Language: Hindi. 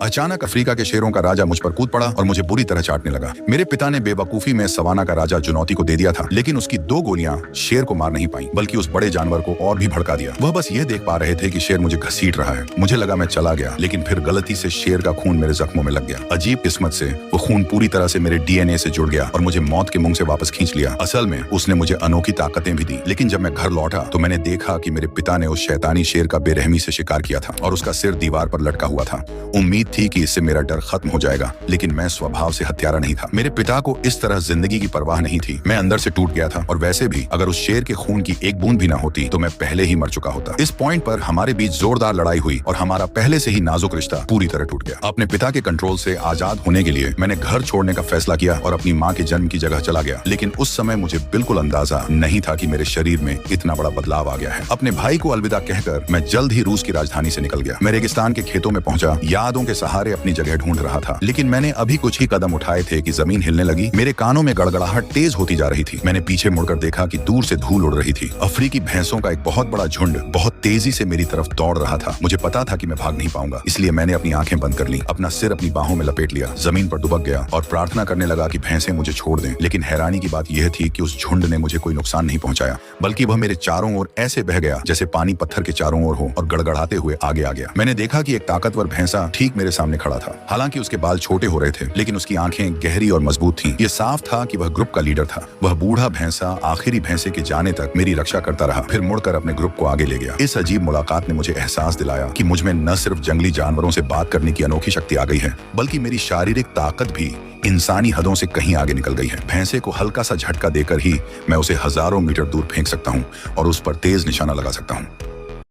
अचानक अफ्रीका के शेरों का राजा मुझ पर कूद पड़ा और मुझे बुरी तरह चाटने लगा। मेरे पिता ने बेवकूफी में सवाना का राजा चुनौती को दे दिया था, लेकिन उसकी 2 गोलियां शेर को मार नहीं पाई, बल्कि उस बड़े जानवर को और भी भड़का दिया। वह बस यह देख पा रहे थे कि शेर मुझे घसीट रहा है। मुझे लगा मैं चला गया, लेकिन फिर गलती से शेर का खून मेरे जख्मों में लग गया। अजीब किस्मत से वो खून पूरी तरह से मेरे डीएनए से जुड़ गया और मुझे मौत के मुंह से वापस खींच लिया। असल में उसने मुझे अनोखी ताकतें भी दी, लेकिन जब मैं घर लौटा तो मैंने देखा कि मेरे पिता ने उस शैतानी शेर का बेरहमी से शिकार किया था और उसका सिर दीवार पर लटका हुआ था। उम्मीद थी कि इससे मेरा डर खत्म हो जाएगा, लेकिन मैं स्वभाव से हत्यारा नहीं था। मेरे पिता को इस तरह जिंदगी की परवाह नहीं थी। मैं अंदर से टूट गया था और वैसे भी अगर उस शेर के खून की एक बूंद भी ना होती तो मैं पहले ही मर चुका होता। इस पॉइंट पर हमारे बीच जोरदार लड़ाई हुई और हमारा पहले से ही नाजुक रिश्ता पूरी तरह टूट गया। अपने पिता के कंट्रोल से आजाद होने के लिए मैंने घर छोड़ने का फैसला किया और अपनी माँ के जन्म की जगह चला गया। लेकिन उस समय मुझे बिल्कुल अंदाजा नहीं था कि मेरे शरीर में इतना बड़ा बदलाव आ गया है। अपने भाई को अलविदा कहकर मैं जल्द ही रूस की राजधानी से निकल गया। मैं रेगिस्तान के खेतों में पहुंचा, यादों के सहारे अपनी जगह ढूंढ रहा था। लेकिन मैंने अभी कुछ ही कदम उठाए थे कि जमीन हिलने लगी। मेरे कानों में गड़गड़ाहट तेज होती जा रही थी। मैंने पीछे मुड़कर देखा कि दूर से धूल उड़ रही थी। अफ्रीकी भैंसों का एक बहुत बड़ा झुंड बहुत तेजी से मेरी तरफ दौड़ रहा था। मुझे पता था कि मैं भाग नहीं पाऊंगा, इसलिए मैंने अपनी आंखें बंद कर ली, अपना सिर अपनी बाहों में लपेट लिया, जमीन पर दुबक गया और प्रार्थना करने लगा कि भैंसें मुझे छोड़ दें। लेकिन हैरानी की बात यह थी कि उस झुंड ने मुझे कोई नुकसान नहीं पहुंचाया, बल्कि वह मेरे चारों ओर ऐसे बह गया जैसे पानी पत्थर के चारों ओर हो और गड़गड़ाते हुए आगे आ गया। मैंने देखा कि एक ताकतवर भैंसा ठीक मेरे सामने खड़ा था। हालांकि उसके बाल छोटे हो रहे थे, लेकिन उसकी आंखें गहरी और मजबूत थीं। यह साफ था कि वह ग्रुप का लीडर था। वह बूढ़ा भैंसा आखिरी भैंसे के जाने तक मेरी रक्षा करता रहा, फिर मुड़कर अपने ग्रुप को आगे ले गया। इस अजीब मुलाकात ने मुझे एहसास दिलाया कि मुझ में न सिर्फ जंगली जानवरों से बात करने की अनोखी शक्ति आ गई है, बल्कि मेरी शारीरिक ताकत भी इंसानी हदों से कहीं आगे निकल गई है। भैंसे को हल्का सा झटका देकर ही मैं उसे हजारों मीटर दूर फेंक सकता हूँ और उस पर तेज निशाना लगा सकता हूँ।